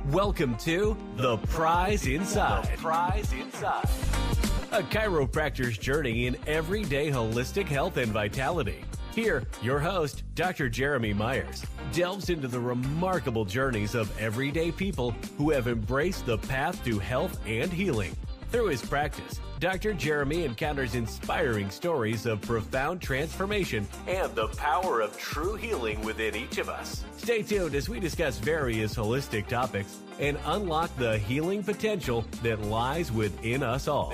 Welcome to The Prize Inside. The Prize Inside. A chiropractor's journey in everyday holistic health and vitality. Here, your host, Dr. Jeremy Myers, delves into the remarkable journeys of everyday people who have embraced the path to health and healing. Through his practice, Dr. Jeremy encounters inspiring stories of profound transformation and the power of true healing within each of us. Stay tuned as we discuss various holistic topics and unlock the healing potential that lies within us all.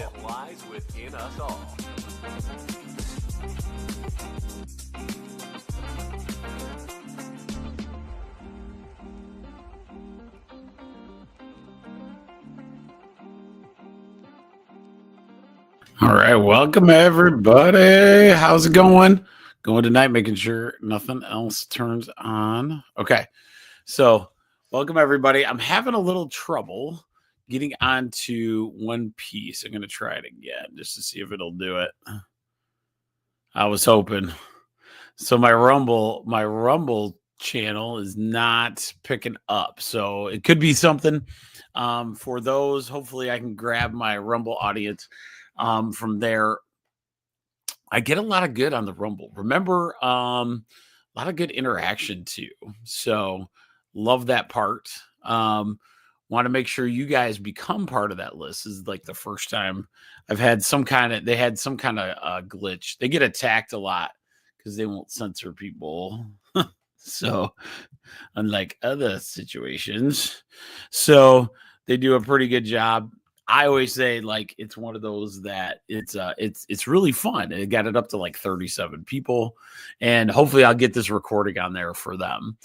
All right, welcome everybody. How's it going? Going tonight, making sure nothing else turns on. Okay, so welcome everybody. I'm having a little trouble getting onto One Piece. I'm going to try it again just to see if it'll do it. I was hoping. So my Rumble channel is not picking up. So it could be something for those. Hopefully I can grab my Rumble audience. From there, I get a lot of good on the Rumble. Remember, a lot of good interaction too. So love that part. Want to make sure you guys become part of that list. This is like the first time I've had they had some kind of glitch. They get attacked a lot because they won't censor people. So unlike other situations, so they do a pretty good job. I always say like it's one of those that it's really fun. It got it up to like 37 people, and hopefully I'll get this recording on there for them.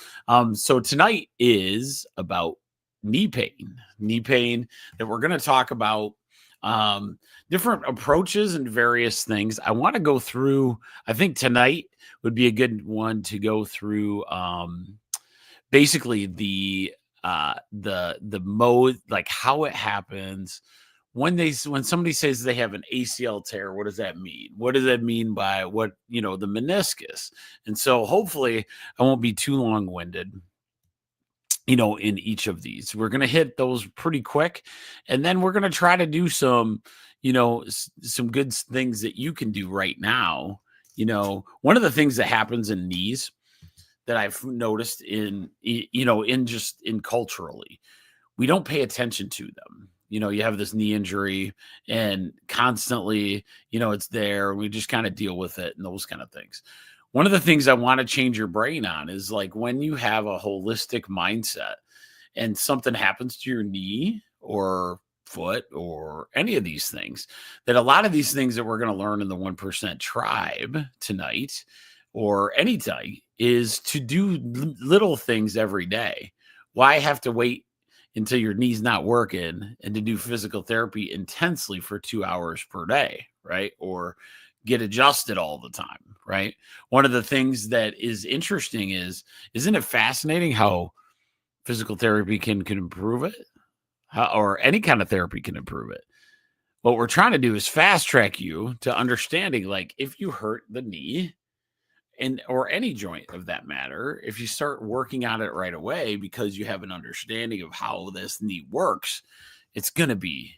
So tonight is about knee pain that we're going to talk about, different approaches and various things. I want to go through. I think tonight would be a good one to go through. Basically the mode, like how it happens when somebody says they have an ACL tear. What does that mean? What does that mean by the meniscus? And so hopefully I won't be too long-winded, in each of these. We're going to hit those pretty quick, and then we're going to try to do some good things that you can do right now. One of the things that happens in knees that I've noticed in culturally, we don't pay attention to them. You have this knee injury and constantly, it's there. We just kind of deal with it and those kind of things. One of the things I want to change your brain on is like when you have a holistic mindset and something happens to your knee or foot or any of these things, that a lot of these things that we're going to learn in the 1% tribe tonight or any time is to do little things every day. Why have to wait until your knee's not working and to do physical therapy intensely for 2 hours per day, right? Or get adjusted all the time, right? One of the things that is interesting isn't it fascinating how physical therapy can improve it? Or any kind of therapy can improve it. What we're trying to do is fast track you to understanding, like if you hurt the knee, or any joint of that matter, if you start working on it right away because you have an understanding of how this knee works, it's going to be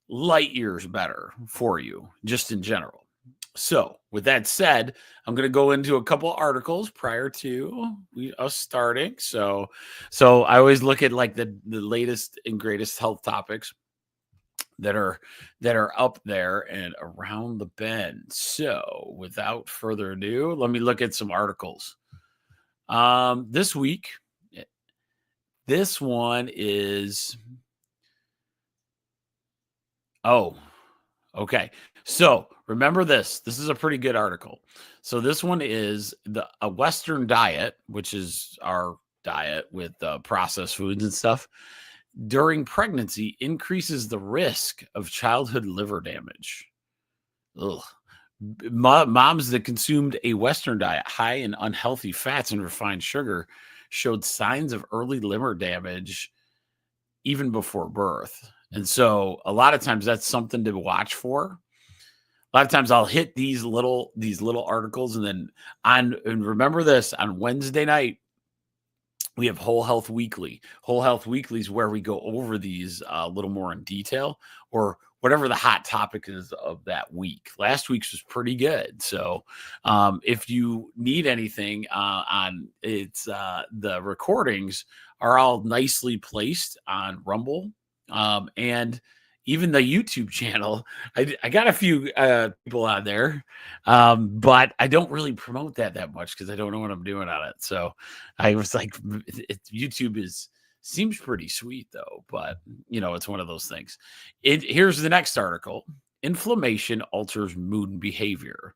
light years better for you just in general. So with that said, I'm going to go into a couple articles prior to us starting. So I always look at like the latest and greatest health topics that are up there and around the bend. So without further ado, let me look at some articles. This week, this one is, okay. So remember this is a pretty good article. So this one is a Western diet, which is our diet with processed foods and stuff, during pregnancy increases the risk of childhood liver damage. Ugh. Moms that consumed a Western diet high in unhealthy fats and refined sugar showed signs of early liver damage even before birth. And so a lot of times that's something to watch for. A lot of times I'll hit these little articles, and then and remember this, on Wednesday night, We have Whole Health Weekly. Whole Health Weekly is where we go over these a little more in detail, or whatever the hot topic is of that week. Last week's was pretty good. So if you need anything on it's the recordings are all nicely placed on Rumble. And even the YouTube channel, I got a few people on there, but I don't really promote that much because I don't know what I'm doing on it. So I was like, YouTube seems pretty sweet though, but it's one of those things. Here's the next article: inflammation alters mood and behavior.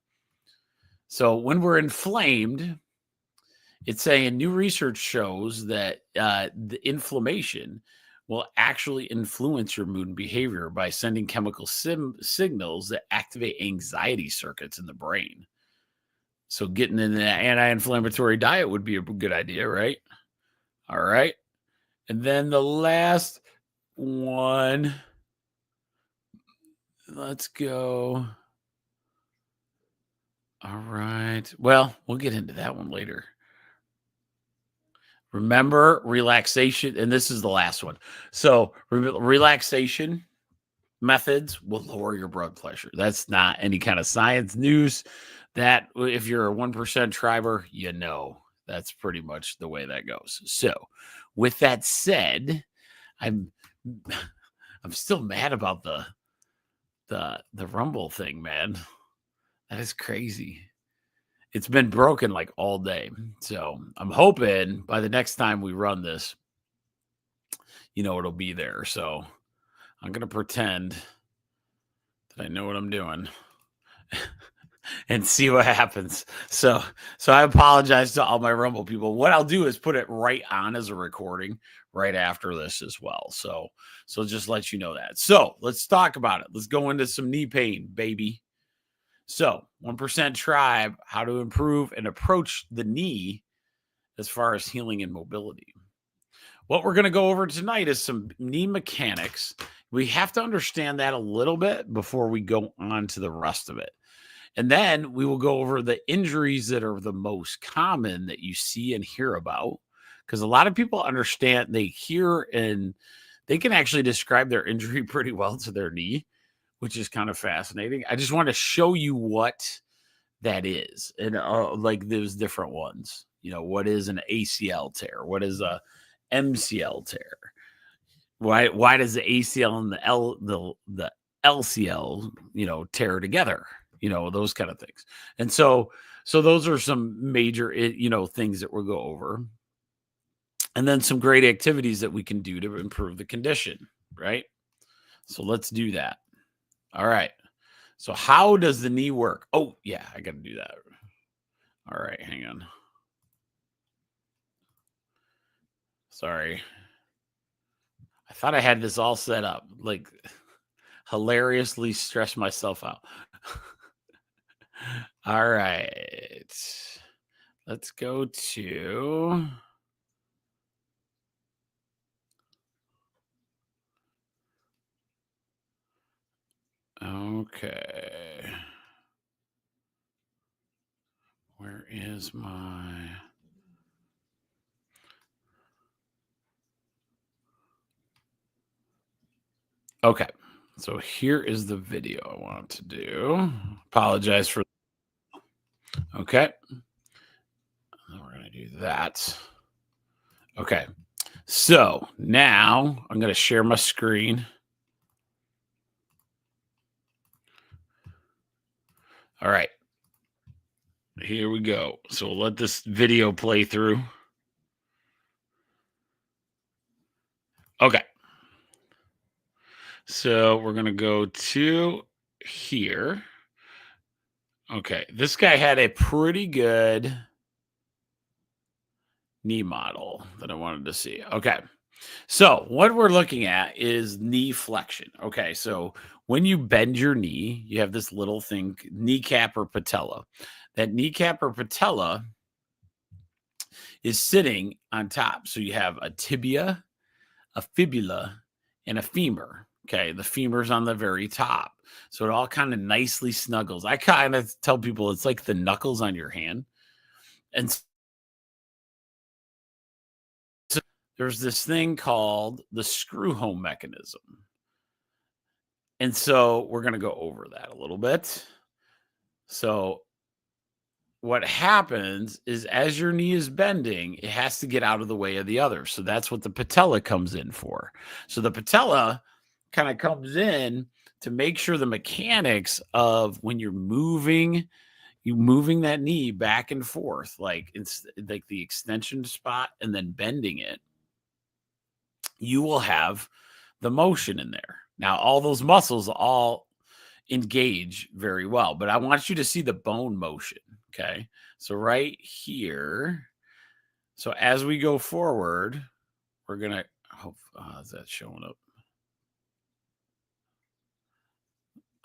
So when we're inflamed, it's saying new research shows that the inflammation will actually influence your mood and behavior by sending chemical signals that activate anxiety circuits in the brain. So getting in an anti-inflammatory diet would be a good idea, right? All right. And then the last one, let's go. All right. Well, we'll get into that one later. Remember, relaxation, and this is the last one. So relaxation methods will lower your blood pressure. That's not any kind of science news. That if you're a 1% triber, that's pretty much the way that goes. So with that said, I'm still mad about the Rumble thing, man. That is crazy. It's been broken like all day. So I'm hoping by the next time we run this, it'll be there. So I'm going to pretend that I know what I'm doing and see what happens. So I apologize to all my Rumble people. What I'll do is put it right on as a recording right after this as well. So just let you know that. So let's talk about it. Let's go into some knee pain, baby. So 1% Tribe, how to improve and approach the knee as far as healing and mobility. What we're going to go over tonight is some knee mechanics. We have to understand that a little bit before we go on to the rest of it. And then we will go over the injuries that are the most common that you see and hear about. Because a lot of people understand, they hear and they can actually describe their injury pretty well to their knee, which is kind of fascinating. I just want to show you what that is. And like those different ones, what is an ACL tear? What is a MCL tear? Why does the ACL and the LCL, tear together? Those kind of things. And so those are some major, things that we'll go over. And then some great activities that we can do to improve the condition, right? So let's do that. All right. So how does the knee work? Oh, yeah, I got to do that. All right, hang on. Sorry. I thought I had this all set up. Like, hilariously stressed myself out. All right. Let's go to... Okay. Where is my... Okay. So here is the video I want to do. Apologize for... Okay. And we're going to do that. Okay. So now I'm going to share my screen. All right. Here we go. So we'll let this video play through. Okay. So we're going to go to here. Okay. This guy had a pretty good knee model that I wanted to see. Okay. So what we're looking at is knee flexion. Okay. So when you bend your knee, you have this little thing, kneecap or patella. That kneecap or patella is sitting on top. So you have a tibia, a fibula, and a femur. Okay. The femur's on the very top. So it all kind of nicely snuggles. I kind of tell people it's like the knuckles on your hand. And there's this thing called the screw home mechanism. And so we're going to go over that a little bit. So what happens is as your knee is bending, it has to get out of the way of the other. So that's what the patella comes in for. So the patella kind of comes in to make sure the mechanics of when you're moving that knee back and forth, like it's like the extension spot and then bending it, you will have the motion in there. Now, all those muscles all engage very well, but I want you to see the bone motion. Okay. So right here. So as we go forward, we're going to hope, is that showing up?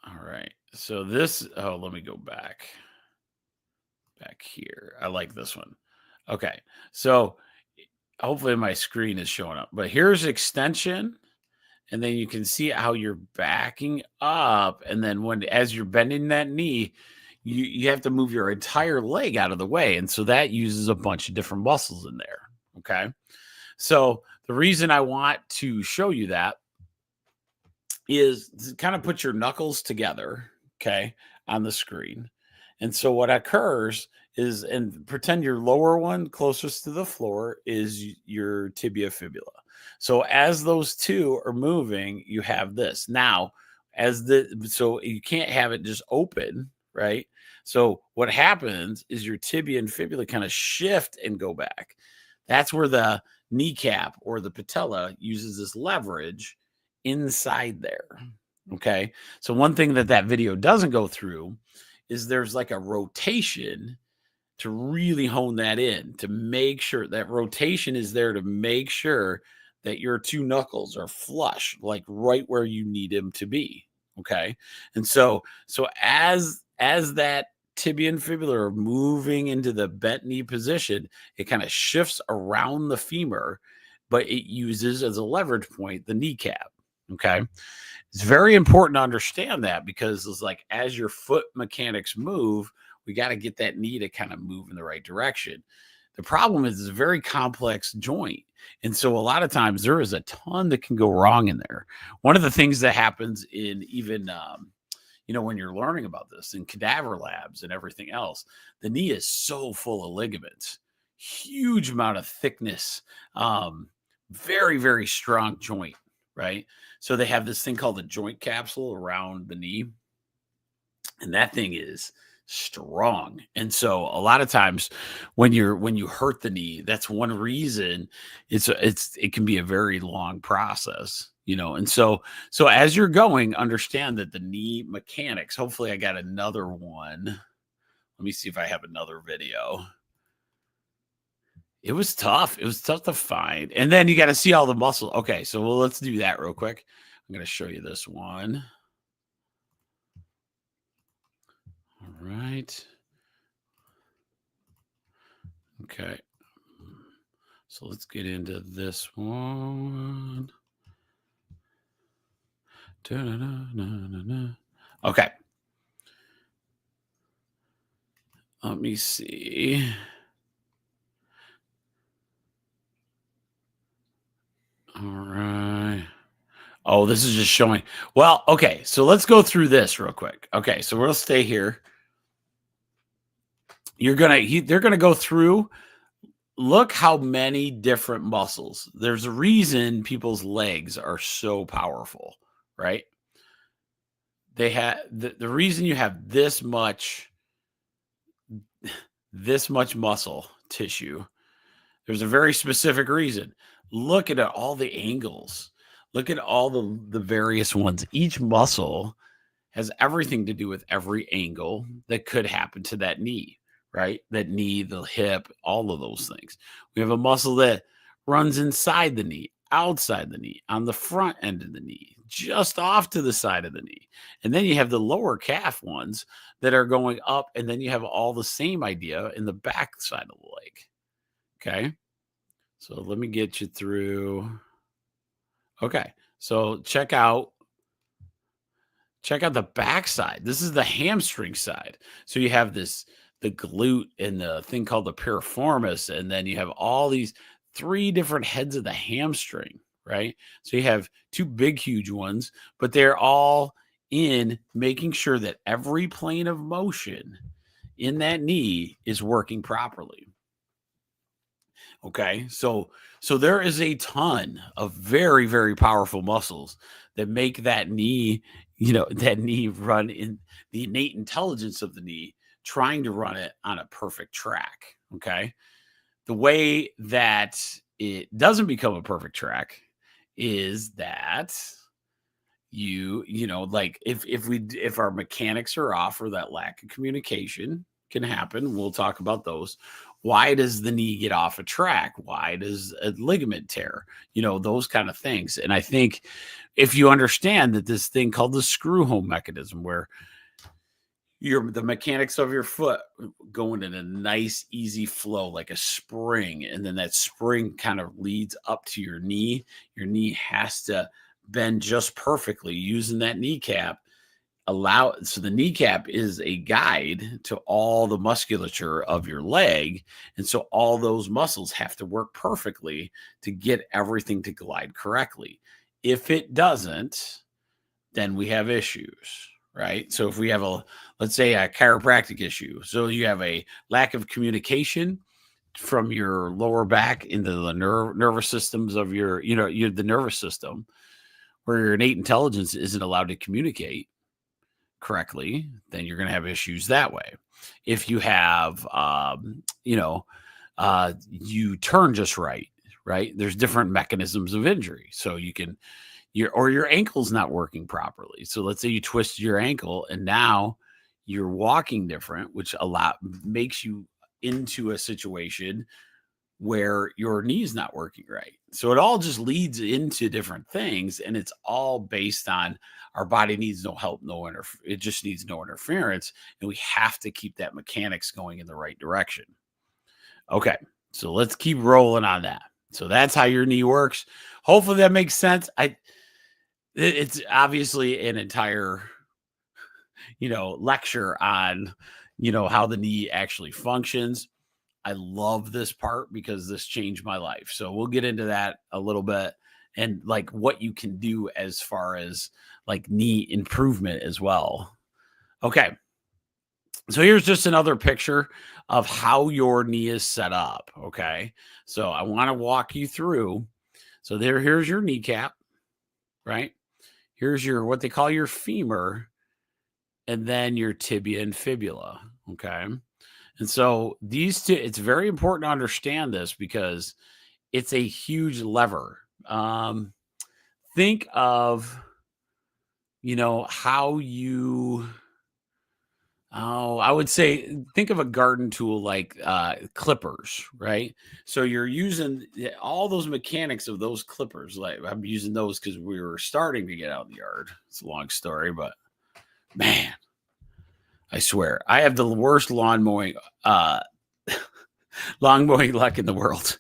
All right. So this, let me go back here. I like this one. Okay. So hopefully my screen is showing up, but here's extension. And then you can see how you're backing up. And then as you're bending that knee, you have to move your entire leg out of the way. And so that uses a bunch of different muscles in there. Okay. So the reason I want to show you that is to kind of put your knuckles together, okay, on the screen. And so what occurs is, and pretend your lower one closest to the floor is your tibia fibula. So as those two are moving, you have this. Now, so you can't have it just open, right? So what happens is your tibia and fibula kind of shift and go back. That's where the kneecap or the patella uses this leverage inside there. Okay. So one thing that video doesn't go through is there's like a rotation to really hone that in, to make sure that rotation is there, to make sure that your two knuckles are flush, like right where you need them to be. Okay. And so as that tibia and fibula are moving into the bent knee position, it kind of shifts around the femur, but it uses as a leverage point the kneecap. Okay. It's very important to understand that, because it's like as your foot mechanics move, we got to get that knee to kind of move in the right direction. The problem is it's a very complex joint. And so a lot of times there is a ton that can go wrong in there. One of the things that happens in even, when you're learning about this in cadaver labs and everything else, the knee is so full of ligaments, huge amount of thickness, very, very strong joint, right? So they have this thing called the joint capsule around the knee, and that thing is strong. And so a lot of times when you hurt the knee, that's one reason it can be a very long process, and so as you're going, understand that the knee mechanics, hopefully I got another one. Let me see if I have another video. It was tough. It was tough to find. And then you got to see all the muscle. Okay. So let's do that real quick. I'm going to show you this one. All right. Okay. So let's get into this one. Okay. Let me see. All right. Oh, this is just showing. Well, okay. So let's go through this real quick. Okay. So we'll stay here. They're going to go through. Look how many different muscles. There's a reason people's legs are so powerful, right? They have the reason you have this much muscle tissue. There's a very specific reason. Look at all the angles. Look at all the various ones. Each muscle has everything to do with every angle that could happen to that knee, right? That knee, the hip, all of those things. We have a muscle that runs inside the knee, outside the knee, on the front end of the knee, just off to the side of the knee. And then you have the lower calf ones that are going up, and then you have all the same idea in the back side of the leg. Okay. So let me get you through. Okay. So check out the back side. This is the hamstring side. So you have the glute and the thing called the piriformis, and then you have all these 3 different heads of the hamstring, right? So you have 2 big, huge ones, but they're all in making sure that every plane of motion in that knee is working properly. Okay. So there is a ton of very, very powerful muscles that make that knee, that knee run in the innate intelligence of the knee, trying to run it on a perfect track. Okay. The way that it doesn't become a perfect track is that like if our mechanics are off or that lack of communication can happen, we'll talk about those. Why does the knee get off a track? Why does a ligament tear? Those kind of things. And I think if you understand that this thing called the screw home mechanism, where the mechanics of your foot going in a nice easy flow like a spring, and then that spring kind of leads up to your knee has to bend just perfectly using that kneecap. So the kneecap is a guide to all the musculature of your leg, and so all those muscles have to work perfectly to get everything to glide correctly. If it doesn't, then we have issues, right? So if we have let's say a chiropractic issue, so you have a lack of communication from your lower back into the nervous systems of the nervous system, where your innate intelligence isn't allowed to communicate correctly, then you're going to have issues that way. If you have, you turn just right, there's different mechanisms of injury. So your ankle's not working properly. So let's say you twist your ankle and now you're walking different, which makes you into a situation where your knee's not working right. So it all just leads into different things, and it's all based on our body needs no help, it just needs no interference, and we have to keep that mechanics going in the right direction. Okay, so let's keep rolling on that. So that's how your knee works. Hopefully that makes sense. It's obviously an entire, lecture on, how the knee actually functions. I love this part because this changed my life. So we'll get into that a little bit, and like what you can do as far as like knee improvement as well. Okay. So here's just another picture of how your knee is set up. Okay. So I want to walk you through. So here's your kneecap, right? Here's what they call your femur, and then your tibia and fibula. Okay. And so these two, it's very important to understand this because it's a huge lever. Think of, how I would say, think of a garden tool like clippers, right? So you're using all those mechanics of those clippers. Like I'm using those because we were starting to get out in the yard. It's a long story, but man, I swear, I have the worst lawn mowing luck in the world.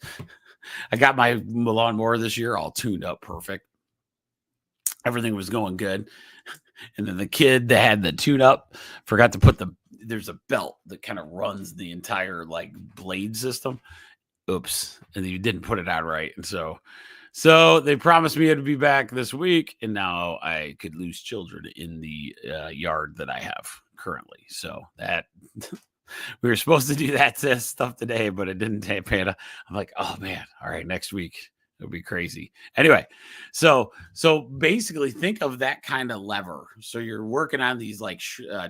I got my lawnmower this year all tuned up perfect. Everything was going good. And then the kid that had the tune up forgot to put there's a belt that kind of runs the entire like blade system. Oops. And you didn't put it out right. And so they promised me it'd be back this week, and now I could lose children in the yard that I have currently. So that we were supposed to do that stuff today, but it didn't pan out. I'm like, oh man, all right, next week it'll be crazy. Anyway, so basically think of that kind of lever. So you're working on these like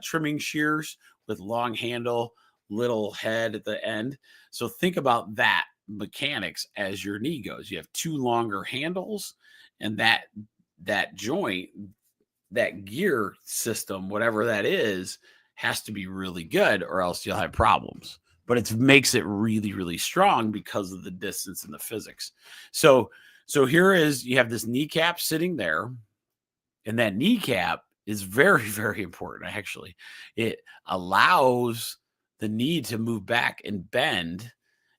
trimming shears with long handle, little head at the end. So think about that mechanics as your knee goes. You have 2 longer handles, and that joint, that gear system, whatever that is, has to be really good, or else you'll have problems. But it makes it really, really strong because of the distance and the physics. So here you have this kneecap sitting there, and that kneecap is very, very important. Actually, it allows the knee to move back and bend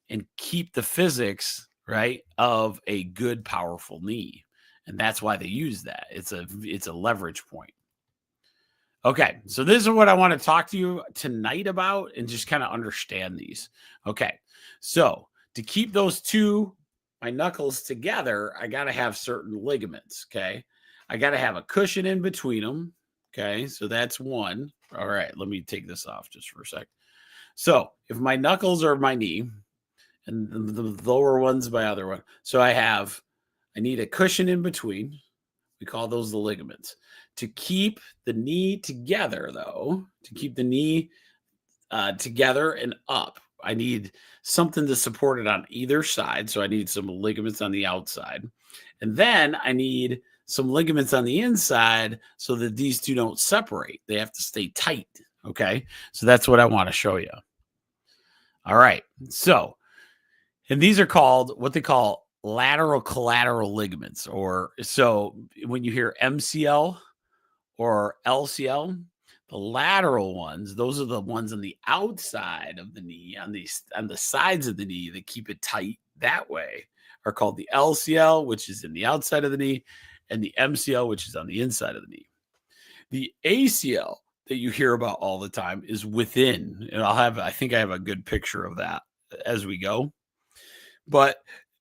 and keep the physics, right, of a good, powerful knee. And that's why they use that. It's a leverage point. Okay, so this is what I want to talk to you tonight about, and just kind of understand these. Okay, so to keep those 2 my knuckles together, I got to have certain ligaments. Okay. I got to have a cushion in between them. Okay. So that's one. All right. Let me take this off just for a sec. So if my knuckles are my knee and the lower one's my other one. So I need a cushion in between. We call those the ligaments. To keep the knee together, though, to keep the knee together and up, I need something to support it on either side. So I need some ligaments on the outside. And then I need some ligaments on the inside so that these two don't separate. They have to stay tight. Okay. So that's what I want to show you. All right. So, and these are called what they call lateral collateral ligaments. Or so when you hear MCL or LCL, the lateral ones, those are the ones on the outside of the knee, on the sides of the knee that keep it tight that way, are called the LCL, which is in the outside of the knee, and the MCL, which is on the inside of the knee. The ACL that you hear about all the time is within, and I think I have a good picture of that as we go. But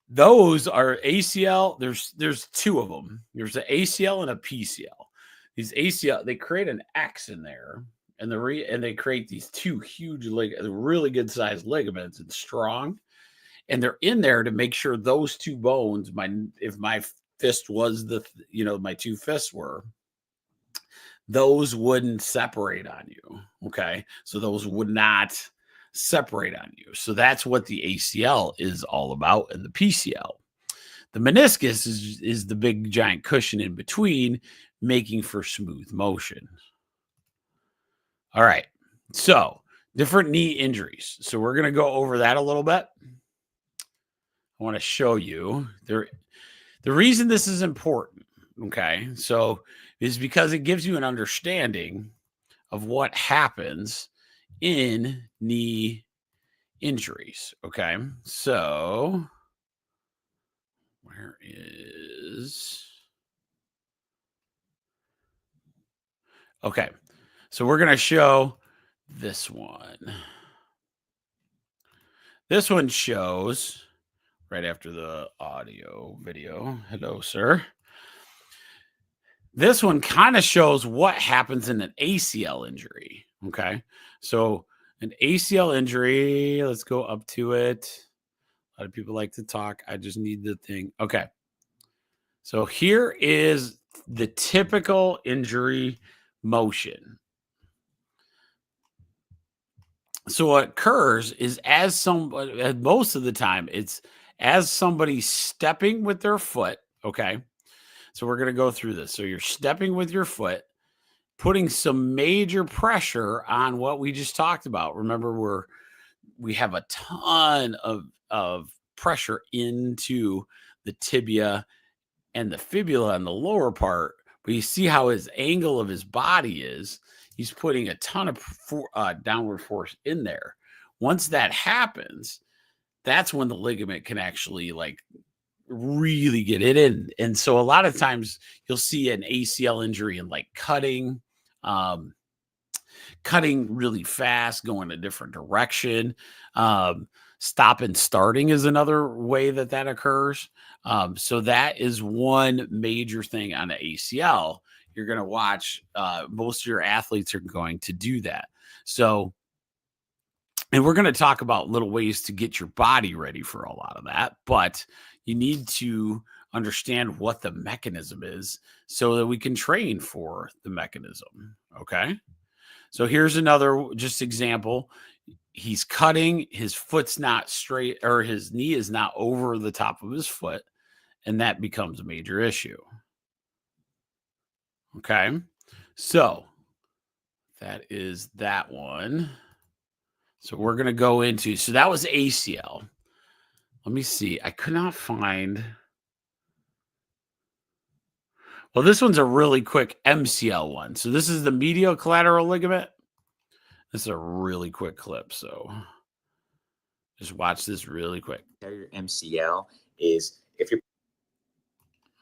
those are ACL. There's two of them. There's an ACL and a PCL. These ACL, they create an X in there, and they create these two huge, really good sized ligaments and strong, and they're in there to make sure those two bones, if my fist was my two fists were, those wouldn't separate on you. Okay, so those would not separate on you. So that's what the ACL is all about, and the PCL. The meniscus is the big giant cushion in between, making for smooth motion. All right. So different knee injuries. So we're going to go over that a little bit. I want to show you the reason this is important. Okay. So is because it gives you an understanding of what happens in knee injuries. Okay. So where is... Okay, so we're going to show this one. This one shows right after the audio video. Hello, sir. This one kind of shows what happens in an ACL injury. Okay, so an ACL injury, let's go up to it. A lot of people like to talk. I just need the thing. Okay, so here is the typical injury motion. So what occurs is most of the time, it's as somebody stepping with their foot. Okay. So we're going to go through this. So you're stepping with your foot, putting some major pressure on what we just talked about. Remember, we have a ton of pressure into the tibia and the fibula on the lower part. But you see how his angle of his body is. He's putting a ton of downward force in there. Once that happens, that's when the ligament can actually really get it in. And so a lot of times you'll see an ACL injury in cutting really fast, going a different direction. Stop and starting is another way that occurs. So that is one major thing on the ACL. You're going to watch, most of your athletes are going to do that. So, and we're going to talk about little ways to get your body ready for a lot of that, but you need to understand what the mechanism is so that we can train for the mechanism. Okay. So here's another just example. He's cutting, his foot's not straight, or his knee is not over the top of his foot, and that becomes a major issue. Okay, so that is that one. So we're going to go into, so that was ACL. Let me see. I could not find. Well, this one's a really quick MCL one. So this is the medial collateral ligament. This is a really quick clip. So just watch this really quick. Tear your MCL is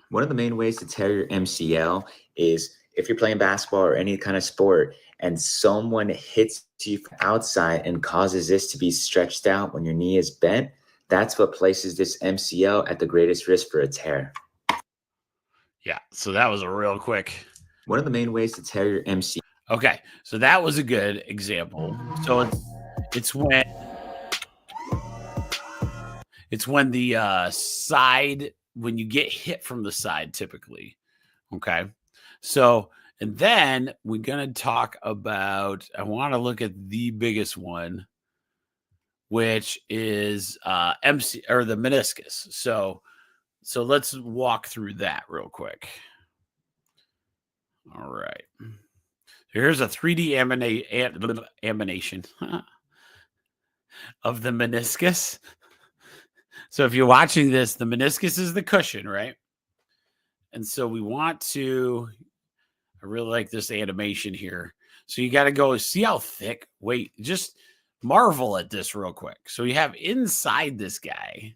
one of the main ways to tear your MCL is if you're playing basketball or any kind of sport and someone hits you from outside and causes this to be stretched out when your knee is bent, That's what places this MCL at the greatest risk for a tear. Yeah, so that was a real quick. One of the main ways to tear your MCL. Okay, so that was a good example. So it's when the side, when you get hit from the side, typically. Okay, so and then we're gonna talk about. I want to look at the biggest one, which is MC or the meniscus. So let's walk through that real quick. All right. Here's a 3D animation of the meniscus. So if you're watching this, the meniscus is the cushion, right? And so we want to, I really like this animation here. So you got to go see how thick, wait, just marvel at this real quick. So you have inside this guy,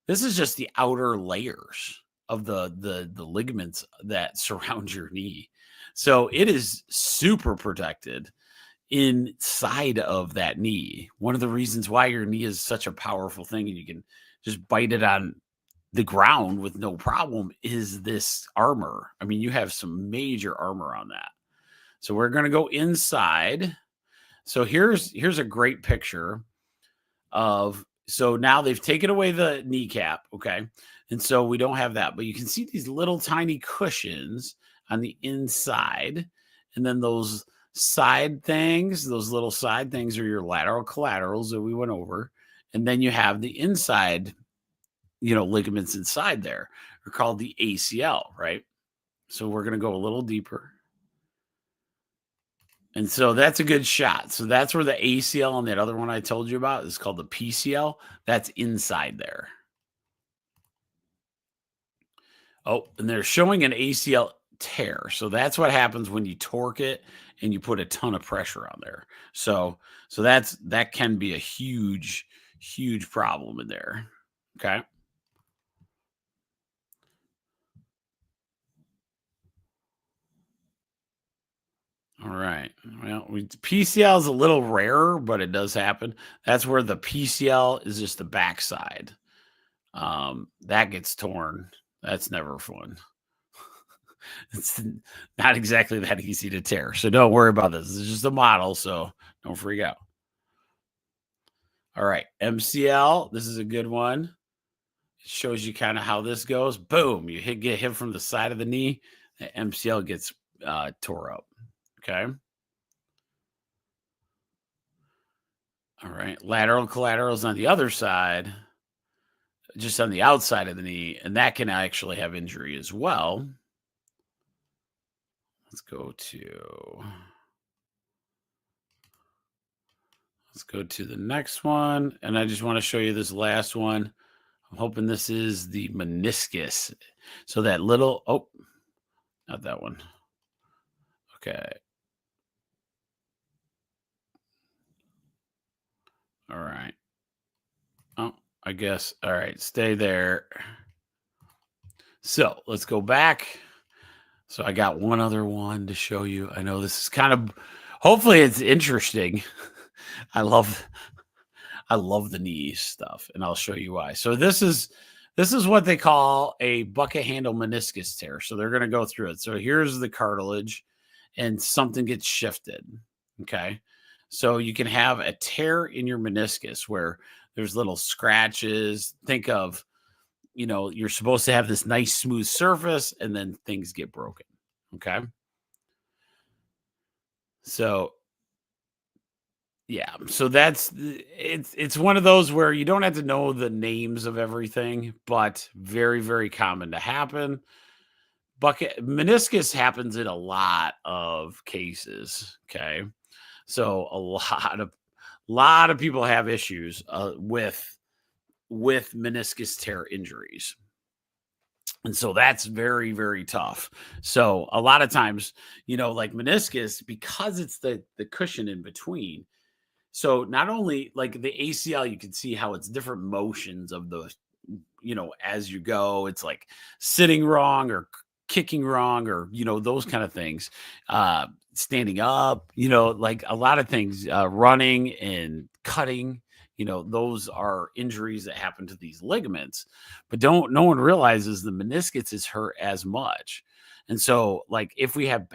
this is just the outer layers of the ligaments that surround your knee. So it is super protected inside of that knee. One of the reasons why your knee is such a powerful thing and you can just bite it on the ground with no problem is this armor. I mean, you have some major armor on that. So we're going to go inside. So here's a great picture of, so now they've taken away the kneecap, okay? And so we don't have that, but you can see these little tiny cushions on the inside. And then those side things, those little side things are your lateral collaterals that we went over. And then you have the inside, ligaments inside there are called the ACL, right? So we're going to go a little deeper. And so that's a good shot. So that's where the ACL and that other one I told you about is called the PCL. That's inside there. Oh, and they're showing an ACL tear. So that's what happens when you torque it and you put a ton of pressure on there. So that can be a huge, huge problem in there. Okay. All right. Well, PCL is a little rarer, but it does happen. That's where the PCL is just the backside. That gets torn. That's never fun. It's not exactly that easy to tear. So don't worry about this. It's just a model, so don't freak out. All right. MCL. This is a good one. It shows you kind of how this goes. Boom. You get hit from the side of the knee. The MCL gets tore up. Okay. All right. Lateral collaterals on the other side, just on the outside of the knee, and that can actually have injury as well. Let's go to the next one. And I just want to show you this last one. I'm hoping this is the meniscus. So that little, oh, not that one. Okay. All right. Oh, I guess. All right. Stay there. So let's go back. So I got one other one to show you. I know this is kind of, hopefully it's interesting. I love the knee stuff, and I'll show you why. So this is what they call a bucket handle meniscus tear. So they're going to go through it. So here's the cartilage, and something gets shifted. Okay. So you can have a tear in your meniscus where there's little scratches. Think of, you're supposed to have this nice smooth surface and then things get broken. Okay. So yeah, so it's one of those where you don't have to know the names of everything, but very, very common to happen. Meniscus happens in a lot of cases. Okay. So a lot of people have issues with meniscus tear injuries. And so that's very, very tough. So a lot of times, like meniscus, because it's the cushion in between. So not only like the ACL, you can see how it's different motions of the, as you go, it's like sitting wrong or kicking wrong or, those kind of things, standing up, like a lot of things, running and cutting, those are injuries that happen to these ligaments, but no one realizes the meniscus is hurt as much. And so, like, if we have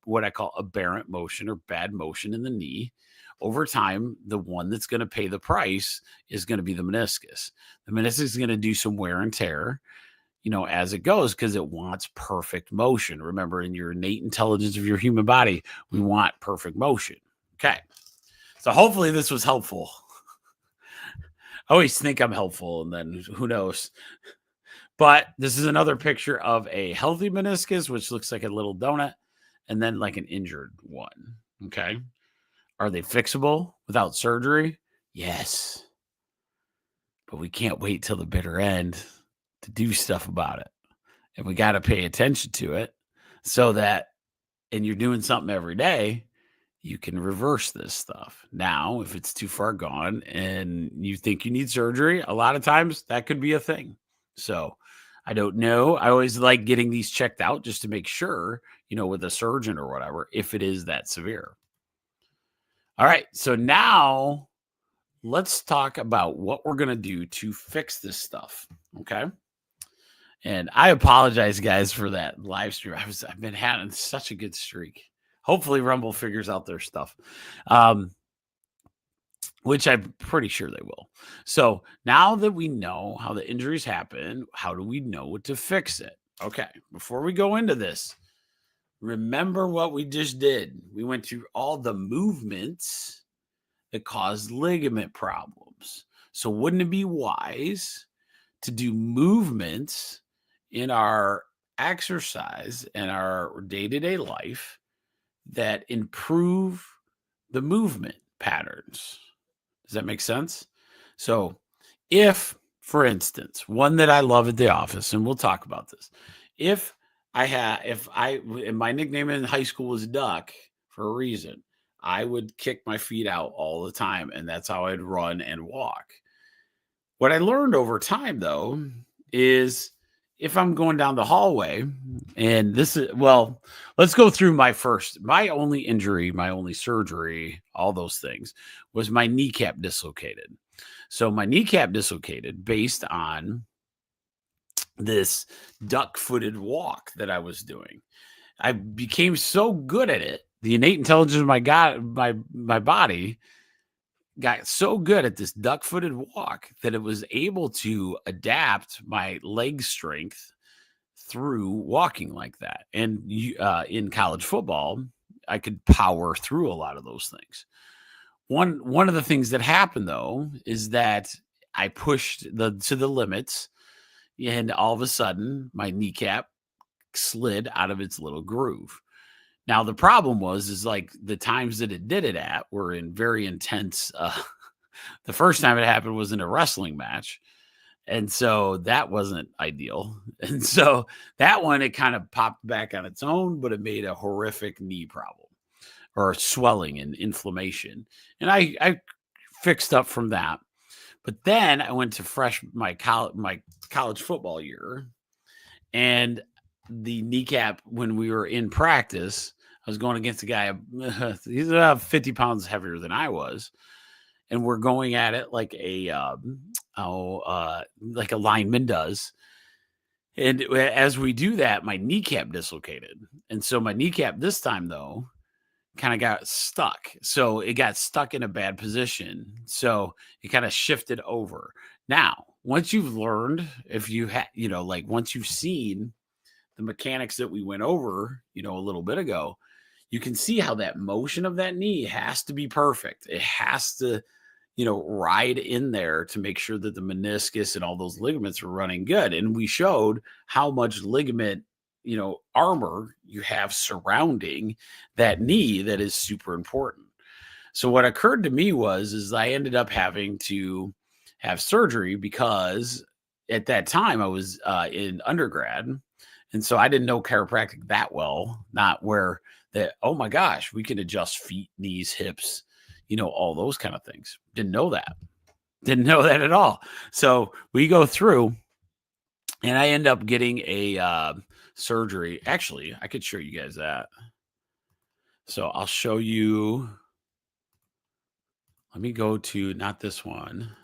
what I call aberrant motion or bad motion in the knee, over time, the one that's going to pay the price is going to be the meniscus. The meniscus is going to do some wear and tear, as it goes, because it wants perfect motion. Remember, in your innate intelligence of your human body, we want perfect motion. Okay. So hopefully this was helpful. I always think I'm helpful, and then who knows? But this is another picture of a healthy meniscus, which looks like a little donut, and then like an injured one. Okay. Are they fixable without surgery? Yes. But we can't wait till the bitter end to do stuff about it. And we got to pay attention to it so that, and you're doing something every day, you can reverse this stuff. Now, if it's too far gone and you think you need surgery, a lot of times that could be a thing. So I don't know. I always like getting these checked out just to make sure, with a surgeon or whatever, if it is that severe. All right. So now let's talk about what we're going to do to fix this stuff. Okay. And I apologize, guys, for that live stream. I've been having such a good streak. Hopefully Rumble figures out their stuff, which I'm pretty sure they will. So now that we know how the injuries happen, how do we know what to fix it? Okay. Before we go into this, remember what we just did. We went through all the movements that cause ligament problems. So wouldn't it be wise to do movements in our exercise and our day-to-day life that improve the movement patterns? Does that make sense? So if, for instance, one that I love at the office, and we'll talk about this, if my nickname in high school was Duck for a reason, I would kick my feet out all the time, and that's how I'd run and walk. What I learned over time, though, is if I'm going down the hallway, and let's go through my only injury, my only surgery, all those things, was my kneecap dislocated. So my kneecap dislocated based on this duck-footed walk that I was doing. I became so good at it. The innate intelligence of my body got so good at this duck-footed walk that it was able to adapt my leg strength through walking like that. And in college football, I could power through a lot of those things. One of the things that happened, though, is that I pushed to the limits, and all of a sudden, my kneecap slid out of its little groove. Now, the problem is like the times that it did it at were in very intense. The first time it happened was in a wrestling match. And so that wasn't ideal. And so that one, it kind of popped back on its own, but it made a horrific knee problem or swelling and inflammation. And I fixed up from that. But then I went to my college football year, and the kneecap, when we were in practice, I was going against a guy, he's about 50 pounds heavier than I was. And we're going at it like like a lineman does. And as we do that, my kneecap dislocated. And so my kneecap this time, though, kind of got stuck. So it got stuck in a bad position. So it kind of shifted over. Now, once you've learned, once you've seen the mechanics that we went over, a little bit ago, you can see how that motion of that knee has to be perfect. It has to, ride in there to make sure that the meniscus and all those ligaments are running good. And we showed how much ligament, armor you have surrounding that knee that is super important. So what occurred to me is I ended up having to have surgery because at that time I was in undergrad. And so I didn't know chiropractic that well, not where that, oh my gosh, we can adjust feet, knees, hips, all those kind of things. Didn't know that at all. So we go through and I end up getting a surgery. Actually, I could show you guys that. So I'll show you. Let me go to not this one.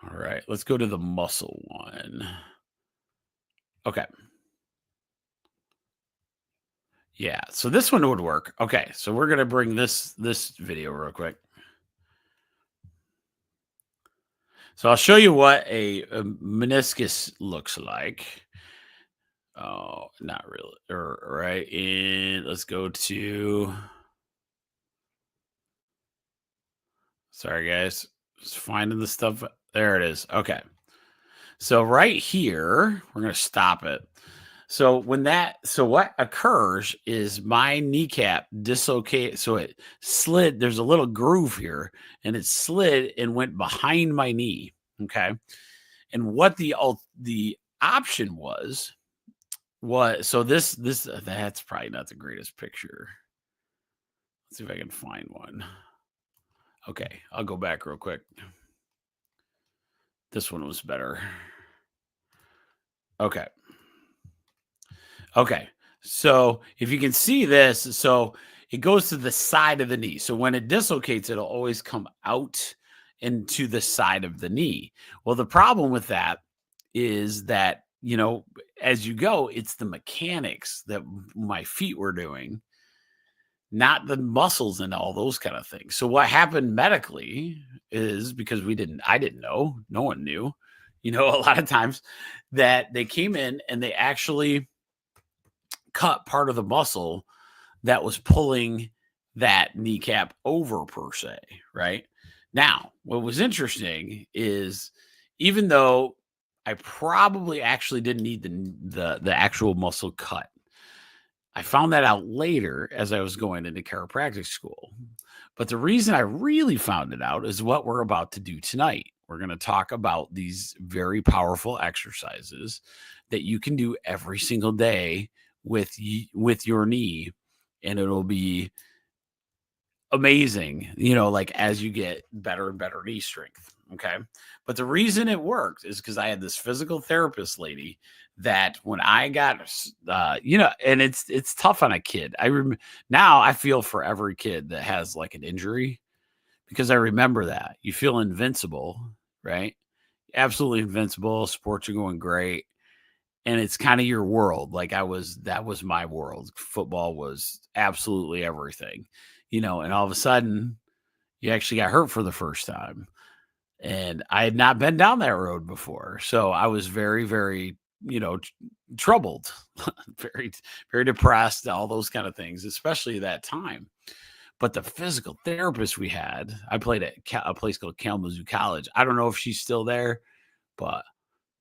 All right, let's go to the muscle one. Okay. Yeah, so this one would work. Okay, so we're gonna bring this video real quick. So I'll show you what a meniscus looks like. Oh, not really. Right, and let's go to. Sorry, guys, just finding the stuff. There it is. Okay, so right here, we're gonna stop it. So what occurs is my kneecap dislocated. So it slid. There's a little groove here, and it slid and went behind my knee. Okay, and what the option was so this that's probably not the greatest picture. Let's see if I can find one. Okay, I'll go back real quick. This one was better. Okay. Okay, so if you can see this, so it goes to the side of the knee. So when it dislocates, it'll always come out into the side of the knee. Well, the problem with that is that, as you go, it's the mechanics that my feet were doing, not the muscles and all those kind of things. So what happened medically is because I didn't know, no one knew, a lot of times that they came in and they actually cut part of the muscle that was pulling that kneecap over per se, right? Now, what was interesting is even though I probably actually didn't need the actual muscle cut, I found that out later as I was going into chiropractic school. But the reason I really found it out is what we're about to do tonight. We're going to talk about these very powerful exercises that you can do every single day with your knee, and it'll be amazing, like as you get better and better knee strength. Okay. But the reason it worked is because I had this physical therapist lady that when I got, and it's tough on a kid. Now I feel for every kid that has like an injury, because I remember that you feel invincible, right? Absolutely invincible. Sports are going great. And it's kind of your world. Like that was my world. Football was absolutely everything, and all of a sudden you actually got hurt for the first time. And I had not been down that road before. So I was very, very, troubled, very, very depressed, all those kind of things, especially that time. But the physical therapist we had, I played at a place called Kalamazoo College. I don't know if she's still there, but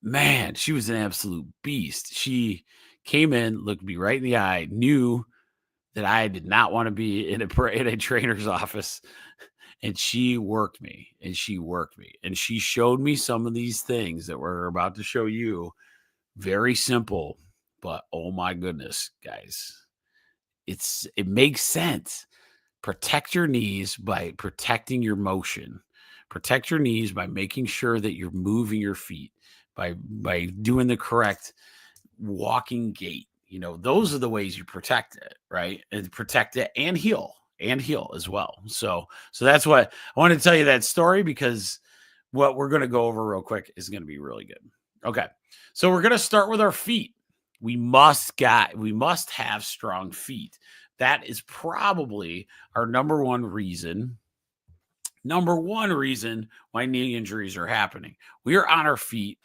man, she was an absolute beast. She came in, looked me right in the eye, knew that I did not want to be in a trainer's office. And she worked me, and she showed me some of these things that we're about to show you. Very simple, but oh my goodness, guys, it makes sense. Protect your knees by protecting your motion. Protect your knees by making sure that you're moving your feet, by doing the correct walking gait. Those are the ways you protect it, right? And protect it and heal as well. So that's what I want to tell you, that story, because what we're going to go over real quick is going to be really good. Okay. So we're going to start with our feet. We must have strong feet. That is probably our number one reason why knee injuries are happening. We are on our feet,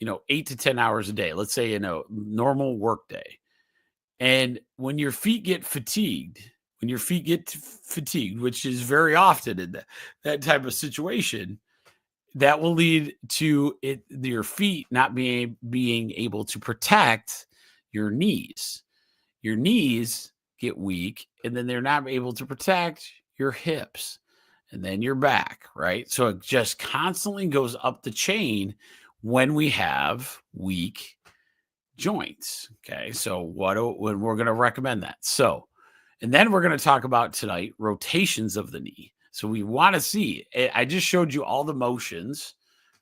8 to 10 hours a day. Let's say, normal work day. And when your feet get fatigued, which is very often in that type of situation, that will lead to your feet not being able to protect your knees. Your knees get weak, and then they're not able to protect your hips and then your back, right? So it just constantly goes up the chain when we have weak joints. Okay. So when we're going to recommend that. So, and then we're going to talk about tonight rotations of the knee. So we want to see, I just showed you all the motions,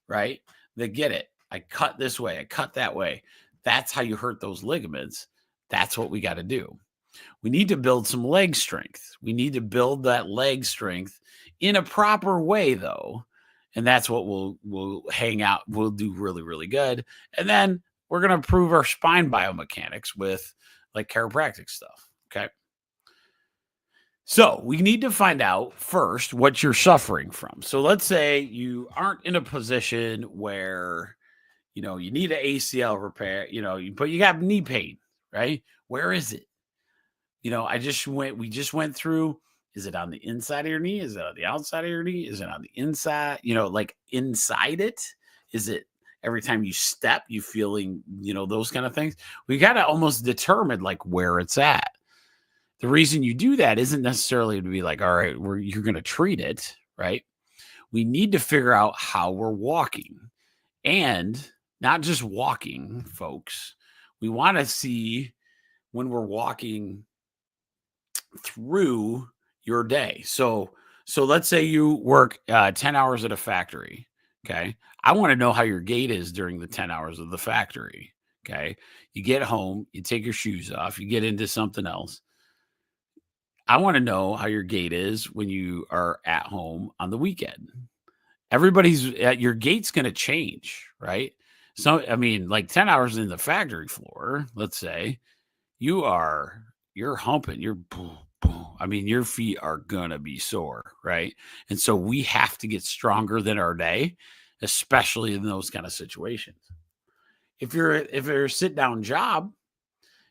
right? That get it. I cut this way, I cut that way. That's how you hurt those ligaments. That's what we got to do. We need to build some leg strength. We need to build that leg strength in a proper way, though. And that's what we'll hang out. We'll do really, really good. And then we're going to improve our spine biomechanics with like chiropractic stuff. Okay. So we need to find out first what you're suffering from. So let's say you aren't in a position where, you know, you need an ACL repair, you know, but you got knee pain, right? Where is it? You know, we just went through, is it on the inside of your knee? Is it on the outside of your knee? Is it on the inside? You know, like inside it? Is it every time you step, you feeling, you know, those kind of things? We got to almost determine like where it's at. The reason you do that isn't necessarily to be like, all right, you're going to treat it, right? We need to figure out how we're walking, and not just walking, folks. We want to see when we're walking through your day. So let's say you work 10 hours at a factory. Okay. I want to know how your gait is during the 10 hours of the factory. Okay. You get home, you take your shoes off, you get into something else. I want to know how your gait is when you are at home on the weekend. Your gait's going to change, right? So, I mean, like 10 hours in the factory floor, let's say you're humping, I mean, your feet are going to be sore, right? And so we have to get stronger than our day, especially in those kind of situations. If you're a sit down job,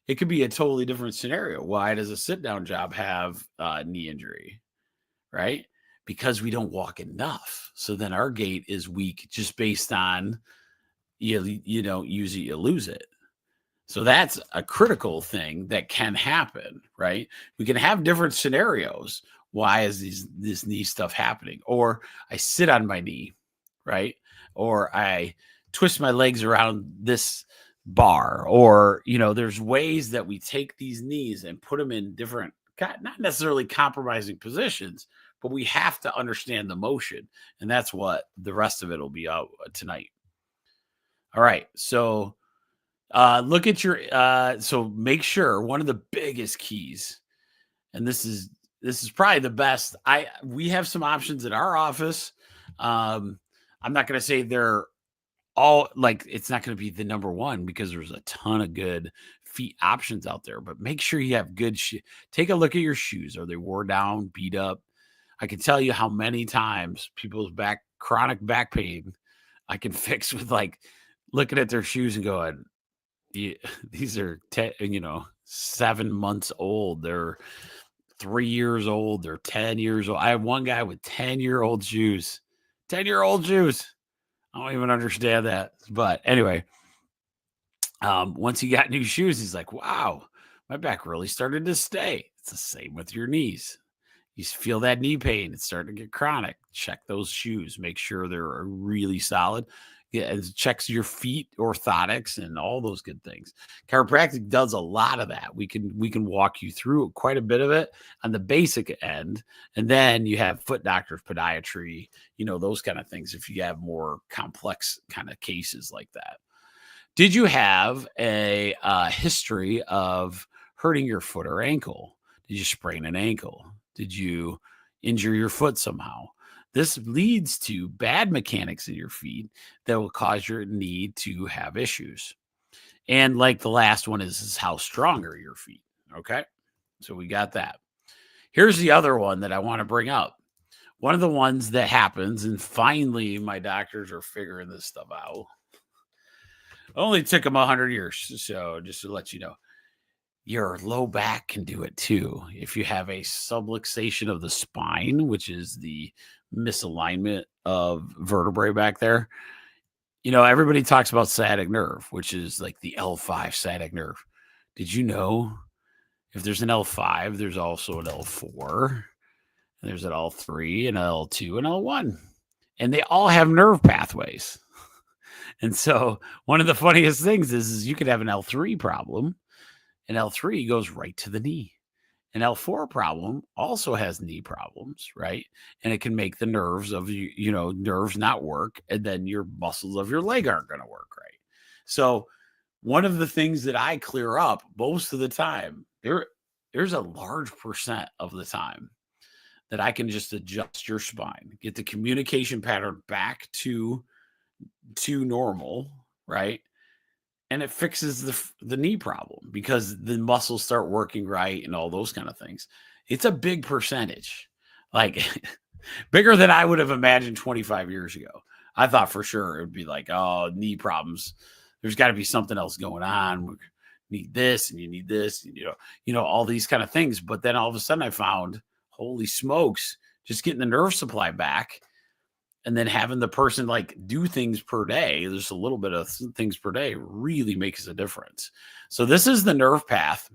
it could be a totally different scenario. Why does a sit down job have knee injury, right? Because we don't walk enough. So then our gait is weak just based on you don't use it, you lose it. So that's a critical thing that can happen, right? We can have different scenarios. Why is this knee stuff happening? Or I sit on my knee, right? Or I twist my legs around this bar, or, you know, there's ways that we take these knees and put them in different, not necessarily compromising positions, but we have to understand the motion. And that's what the rest of it will be out tonight. All right. So look at so make sure one of the biggest keys, and this is probably the best. We have some options in our office. I'm not going to say they're all like, it's not going to be the number one because there's a ton of good feet options out there, but make sure you have good take a look at your shoes. Are they wore down, beat up? I can tell you how many times people's chronic back pain I can fix with like looking at their shoes and going, these are 7 months old. They're 3 years old. They're 10 years old. I have one guy with 10-year-old shoes. 10-year-old shoes. I don't even understand that. But anyway, once he got new shoes, he's like, wow, my back really started to stay. It's the same with your knees. You feel that knee pain. It's starting to get chronic. Check those shoes. Make sure they're really solid. Yeah, it checks your feet, orthotics, and all those good things. Chiropractic does a lot of that. We can walk you through quite a bit of it on the basic end, and then you have foot doctors, podiatry, those kind of things. If you have more complex kind of cases like that, did you have a history of hurting your foot or ankle? Did you sprain an ankle? Did you injure your foot somehow? This leads to bad mechanics in your feet that will cause your knee to have issues. And like the last one is how strong are your feet. Okay. So we got that. Here's the other one that I want to bring up. One of the ones that happens, and finally my doctors are figuring this stuff out. Only took them 100 years. So just to let you know, your low back can do it too. If you have a subluxation of the spine, which is the misalignment of vertebrae back there, everybody talks about sciatic nerve, which is like the L5 sciatic nerve. Did you know if there's an L5, there's also an L4, and there's an L3, an L2, and L1, and they all have nerve pathways. And so one of the funniest things is you could have an L3 problem. And L3 goes right to the knee. An L4 problem also has knee problems, right? And it can make the nerves of nerves not work, and then your muscles of your leg aren't going to work right. So one of the things that I clear up most of the time, there's a large percent of the time that I can just adjust your spine, get the communication pattern back to normal, right? And it fixes the knee problem because the muscles start working right and all those kind of things. It's a big percentage, like bigger than I would have imagined 25 years ago. I thought for sure it would be like, oh, knee problems. There's got to be something else going on. We need this and you need this, and, all these kind of things. But then all of a sudden I found, holy smokes, just getting the nerve supply back and then having the person like do things per day, there's a little bit of things per day really makes a difference. So this is the nerve path.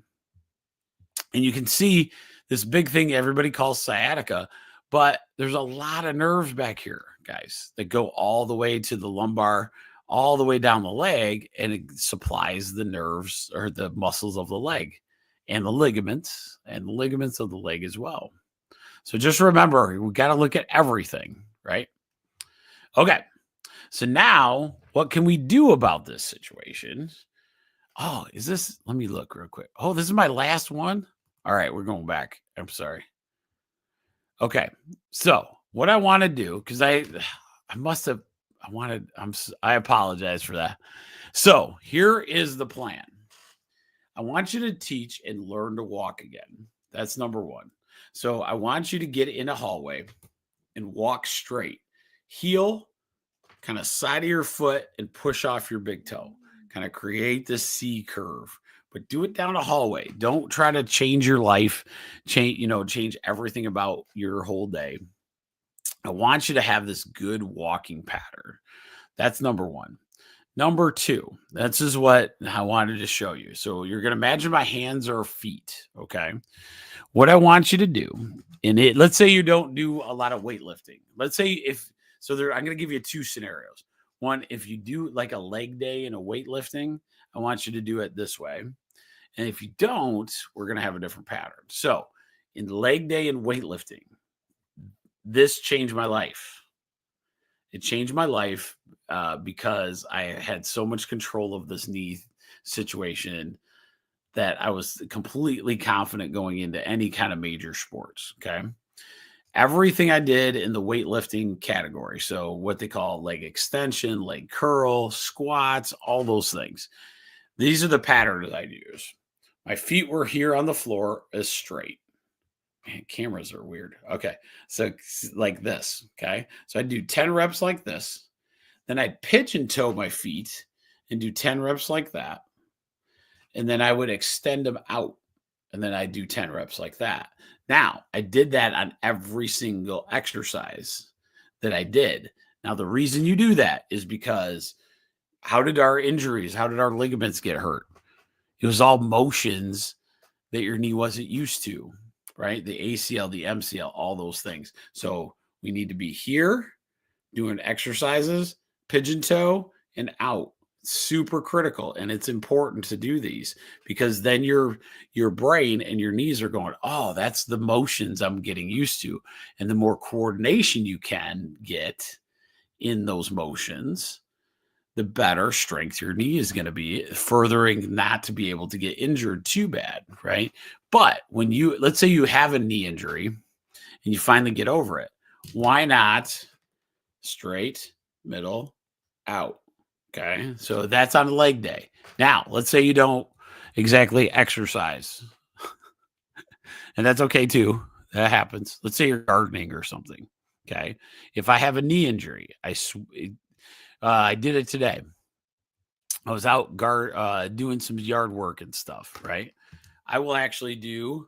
And you can see this big thing everybody calls sciatica, but there's a lot of nerves back here, guys, that go all the way to the lumbar, all the way down the leg, and it supplies the nerves or the muscles of the leg and the ligaments of the leg as well. So just remember, we got to look at everything, right? Okay. So now what can we do about this situation? Oh, let me look real quick. Oh, this is my last one. All right. We're going back. I'm sorry. Okay. So what I want to do, because I apologize for that. So here is the plan. I want you to teach and learn to walk again. That's number one. So I want you to get in a hallway and walk straight. Heel, kind of side of your foot, and push off your big toe. Kind of create this C curve, but do it down a hallway. Don't try to change your life, change everything about your whole day. I want you to have this good walking pattern. That's number one. Number two, this is what I wanted to show you. So you're going to imagine my hands are feet. Okay. What I want you to do let's say you don't do a lot of weightlifting. Let's say I'm going to give you two scenarios. One, if you do like a leg day and a weightlifting, I want you to do it this way. And if you don't, we're going to have a different pattern. So in leg day and weightlifting, this changed my life. It changed my life because I had so much control of this knee situation that I was completely confident going into any kind of major sports. Okay. Everything I did in the weightlifting category. So what they call leg extension, leg curl, squats, all those things. These are the patterns I use. My feet were here on the floor as straight. Man, cameras are weird. Okay. So like this. Okay. So I do 10 reps like this. Then I'd pigeon toe my feet and do 10 reps like that. And then I would extend them out. And then I do 10 reps like that. Now, I did that on every single exercise that I did. Now, the reason you do that is because how did our ligaments get hurt? It was all motions that your knee wasn't used to, right? The ACL, the MCL, all those things. So we need to be here doing exercises, pigeon toe, and out. Super critical, and it's important to do these because then your brain and your knees are going, oh, that's the motions I'm getting used to. And the more coordination you can get in those motions, the better strength your knee is going to be, furthering not to be able to get injured too bad, right? But when let's say you have a knee injury and you finally get over it, why not straight, middle, out? Okay, so that's on leg day. Now, let's say you don't exactly exercise, and that's okay too. That happens. Let's say you're gardening or something. Okay, if I have a knee injury, I did it today. I was out doing some yard work and stuff. Right, I will actually do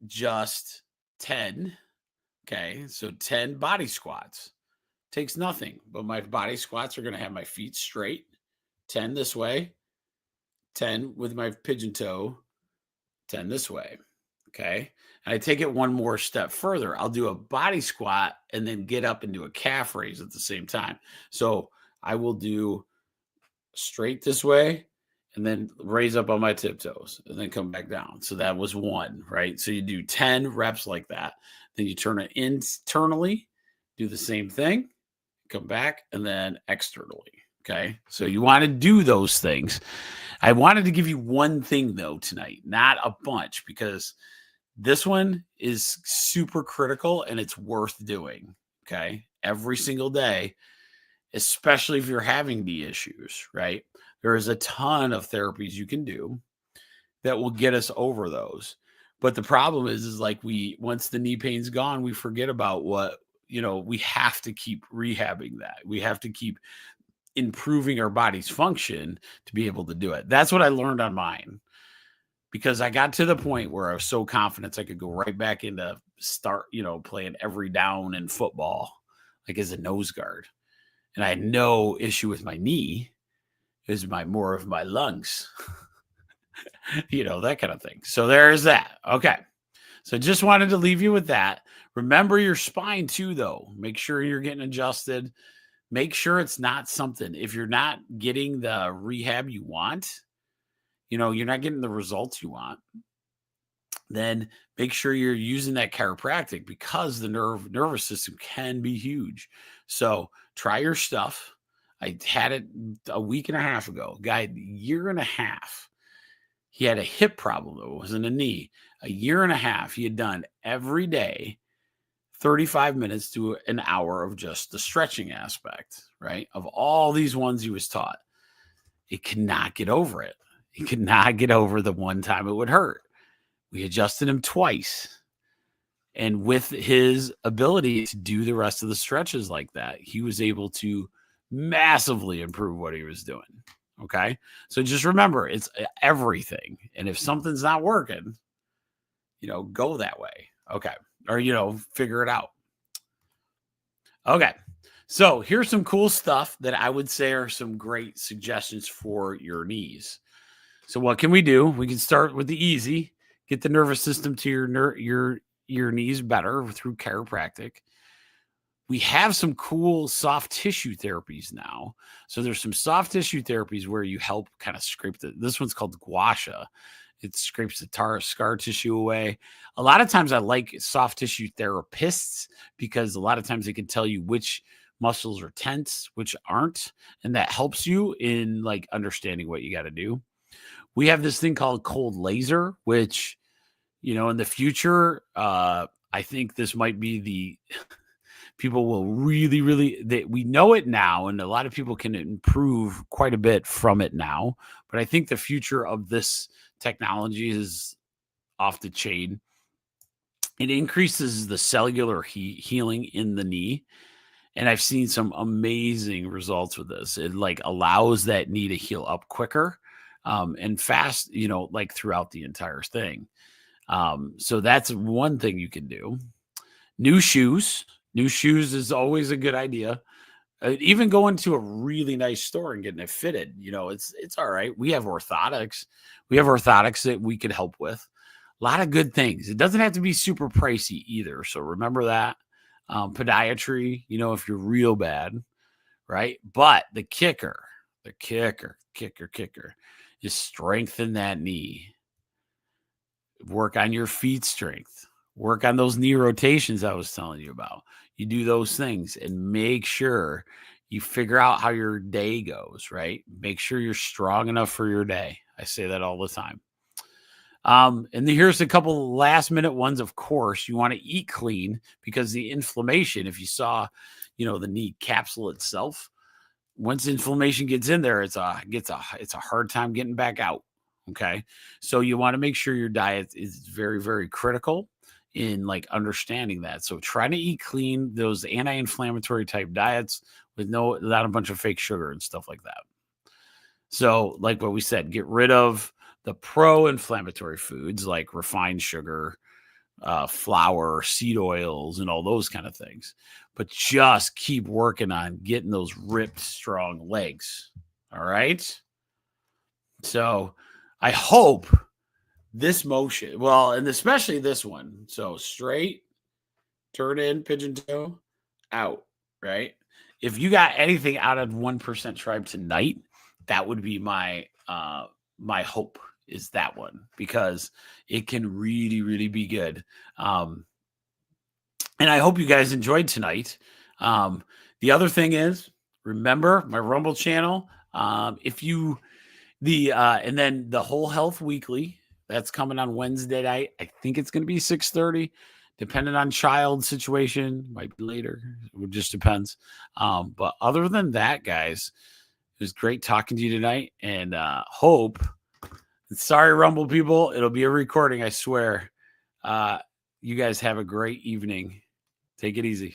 just 10. Okay, so 10 body squats. Takes nothing, but my body squats are going to have my feet straight, 10 this way, 10 with my pigeon toe, 10 this way. Okay. And I take it one more step further. I'll do a body squat and then get up and do a calf raise at the same time. So I will do straight this way and then raise up on my tiptoes and then come back down. So that was one, right? So you do 10 reps like that. Then you turn it internally, do the same thing. Come back, and then externally. Okay. So you want to do those things. I wanted to give you one thing though tonight, not a bunch, because this one is super critical and it's worth doing. Okay. Every single day, especially if you're having knee issues, right? There is a ton of therapies you can do that will get us over those. But the problem is like once the knee pain's gone, we forget about what, we have to keep rehabbing that. We have to keep improving our body's function to be able to do it. That's what I learned on mine, because I got to the point where I was so confident I could go right back into playing every down in football, like as a nose guard. And I had no issue with my knee. It was more of my lungs, that kind of thing. So there's that. Okay. So just wanted to leave you with that. Remember your spine too, though. Make sure you're getting adjusted. Make sure it's not something, if you're not getting the rehab you want, you're not getting the results you want, then make sure you're using that chiropractic, because the nervous system can be huge. So try your stuff. I had it a week and a half ago. Guy, a year and a half. He had a hip problem, though. It wasn't a knee. A year and a half. He had done every day 35 minutes to an hour of just the stretching aspect, right? Of all these ones he was taught. He could not get over it. He could not get over the one time it would hurt. We adjusted him twice. And with his ability to do the rest of the stretches like that, he was able to massively improve what he was doing. Okay. So just remember, it's everything. And if something's not working, go that way. Okay. Or, figure it out. Okay. So here's some cool stuff that I would say are some great suggestions for your knees. So what can we do? We can start with the easy, get the nervous system to your knees better through chiropractic. We have some cool soft tissue therapies now. So there's some soft tissue therapies where you help kind of scrape this one's called gua sha. It scrapes the scar tissue away. A lot of times I like soft tissue therapists, because a lot of times they can tell you which muscles are tense, which aren't. And that helps you in like understanding what you got to do. We have this thing called cold laser, which, in the future, I think this might be people will really, really, we know it now, and a lot of people can improve quite a bit from it now. But I think the future of this technology is off the chain. It increases the cellular healing in the knee. And I've seen some amazing results with this. It like allows that knee to heal up quicker and fast, like throughout the entire thing. So that's one thing you can do. New shoes is always a good idea. Even going to a really nice store and getting it fitted, it's all right. We have orthotics. That we could help with. A lot of good things. It doesn't have to be super pricey either. So remember that. Podiatry, if you're real bad, right? But the kicker is strengthen that knee. Work on your feet strength. Work on those knee rotations I was telling you about. You do those things and make sure you figure out how your day goes, right? Make sure you're strong enough for your day. I say that all the time. And here's a couple last minute ones. Of course, you want to eat clean, because the inflammation, if you saw, the knee capsule itself, once inflammation gets in there, it's a hard time getting back out. Okay. So you want to make sure your diet is very, very critical in like understanding that. So try to eat clean, those anti-inflammatory type diets without a bunch of fake sugar and stuff like that. So like what we said, get rid of the pro-inflammatory foods like refined sugar, flour, seed oils, and all those kind of things. But just keep working on getting those ripped, strong legs. All right. So I hope this motion, well, and especially this one. So straight, turn in, pigeon toe, out, right? If you got anything out of 1% Tribe tonight, that would be my hope, is that one, because it can really, really be good. And I hope you guys enjoyed tonight. The other thing is, remember my Rumble channel. And then the Whole Health Weekly, that's coming on Wednesday night. I think it's going to be 6:30, depending on child situation. Might be later. It just depends. But other than that, guys, it was great talking to you tonight, and hope. Sorry, Rumble people. It'll be a recording, I swear. You guys have a great evening. Take it easy.